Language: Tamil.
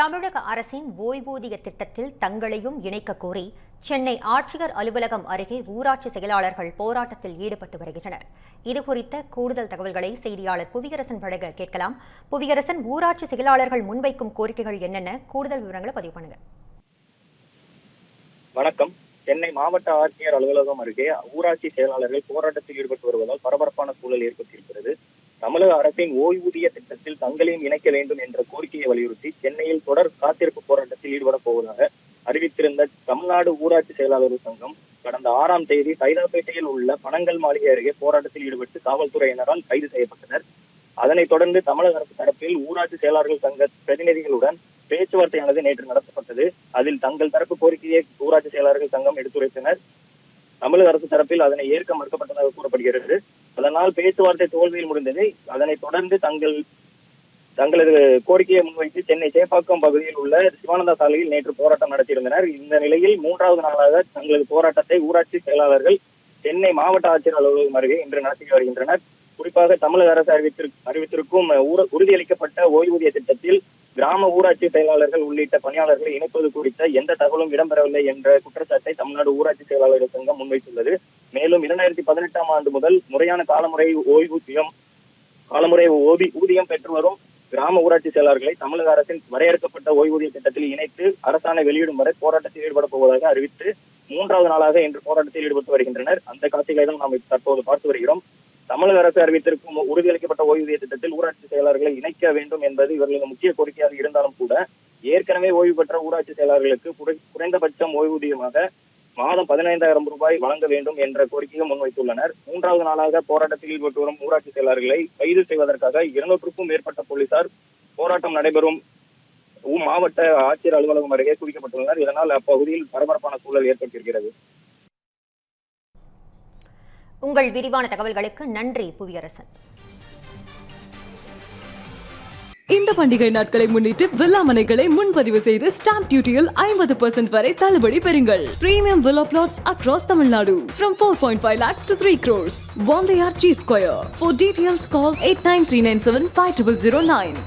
தமிழக அரசின் ஓய்வூதிய திட்டத்தில் தங்களையும் இணைக்க கோரி சென்னை ஆட்சியர் அலுவலகம் அருகே ஊராட்சி செயலாளர்கள் போராட்டத்தில் ஈடுபட்டு வருகின்றனர். இதுகுறித்த கூடுதல் தகவல்களை செய்தியாளர் புவியரசன் வழங்க கேட்கலாம். புவியரசன், ஊராட்சி செயலாளர்கள் முன்வைக்கும் கோரிக்கைகள் என்னென்ன? கூடுதல் விவரங்களை பதிவு பண்ணுங்க. வணக்கம். சென்னை மாவட்ட ஆட்சியர் அலுவலகம் அருகே ஊராட்சி செயலாளர்கள் போராட்டத்தில் ஈடுபட்டு வருவதால் பரபரப்பான சூழல் ஏற்பட்டிருக்கிறது. தமிழக அரசின் ஓய்வூதிய திட்டத்தில் தங்களையும் இணைக்க வேண்டும் என்ற கோரிக்கையை வலியுறுத்தி சென்னையில் தொடர் காத்திருப்பு போராட்டத்தில் ஈடுபடப் போவதாக அறிவித்திருந்த தமிழ்நாடு ஊராட்சி செயலாளர்கள் சங்கம் கடந்த 6ஆம் தேதி சைதாப்பேட்டையில் உள்ள பனங்கல் மாளிகை அருகே போராட்டத்தில் ஈடுபட்டு காவல்துறையினரால் கைது செய்யப்பட்டனர். அதனைத் தொடர்ந்து தமிழக அரசு தரப்பில் ஊராட்சி செயலாளர்கள் சங்க பிரதிநிதிகளுடன் பேச்சுவார்த்தையானது நேற்று நடத்தப்பட்டது. அதில் தங்கள் தரப்பு கோரிக்கையை ஊராட்சி செயலாளர்கள் சங்கம் எடுத்துரைத்தனர். தமிழக அரசு தரப்பில் அதனை ஏற்க மறுக்கப்பட்டதாக கூறப்படுகிறது. அதனால் பேச்சுவார்த்தை தோல்வியில் முடிந்தது. அதனைத் தொடர்ந்து தங்களது கோரிக்கையை முன்வைத்து சென்னை சேப்பாக்கம் பகுதியில் உள்ள சிவானந்தா சாலையில் நேற்று போராட்டம் நடத்தியிருந்தனர். இந்த நிலையில் 3வது நாளாக தங்களது போராட்டத்தை ஊராட்சி செயலாளர்கள் சென்னை மாவட்ட ஆட்சியர் அலுவலகம் அருகே இன்று நடத்தி வருகின்றனர். குறிப்பாக தமிழக அரசு அறிவித்திருக்கும் உறுதியளிக்கப்பட்ட ஓய்வூதிய திட்டத்தில் கிராம ஊராட்சி செயலாளர்கள் உள்ளிட்ட பணியாளர்களை இணைப்பது குறித்த எந்த தகவலும் இடம்பெறவில்லை என்ற குற்றச்சாட்டை தமிழ்நாடு ஊராட்சி செயலாளர்கள் சங்கம் முன்வைத்துள்ளது. மேலும் 2018ஆம் ஆண்டு முதல் முறையான காலமுறை ஊதியம் பெற்று வரும் கிராம ஊராட்சி செயலாளர்களை தமிழக அரசின் வரையறுக்கப்பட்ட ஓய்வூதிய திட்டத்தில் இணைத்து அரசாணை வெளியிடும் வரை போராட்டத்தில் ஈடுபடப் போவதாக அறிவித்து 3வது நாளாக இன்று போராட்டத்தில் ஈடுபட்டு வருகின்றனர். அந்த காட்சிகளை தான் நாம் தற்போது பார்த்து வருகிறோம். தமிழக அரசு அறிவித்திருக்கும் உறுதியளிக்கப்பட்ட ஓய்வூதிய திட்டத்தில் ஊராட்சி செயலாளர்களை இணைக்க வேண்டும் என்பது இவர்களின் முக்கிய கோரிக்கையாக இருந்தாலும் கூட ஏற்கனவே ஓய்வு பெற்ற ஊராட்சி செயலாளர்களுக்கு குறைந்தபட்சம் ஓய்வூதியமாக மாதம் 15,000 ரூபாய் வழங்க வேண்டும் என்ற கோரிக்கையும் முன்வைத்துள்ளனர். 3வது நாளாக போராட்டத்தில் ஈடுபட்டு வரும் ஊராட்சி செயலாளர்களை கைது செய்வதற்காக 200க்கும் மேற்பட்ட போலீசார் போராட்டம் நடைபெறும் மாவட்ட ஆட்சியர் அலுவலகம் அருகே குவிக்கப்பட்டுள்ளனர். இதனால் அப்பகுதியில் பரபரப்பான சூழல் ஏற்பட்டிருக்கிறது. உங்கள் விரிவான தகவல்களுக்கு நன்றி புவியரசன். இந்த பண்டிகை நாட்களை முன்னிட்டு வில்லா மனைகளை முன்பதிவு செய்து ஸ்டாம்ப் டியூட்டியில் 50% வரை தள்ளுபடி பெறுங்கள். Premium villa flats across Tamil Nadu from 4.5 lakhs to 3 crores. Bombay G Square. For details call 8939750009.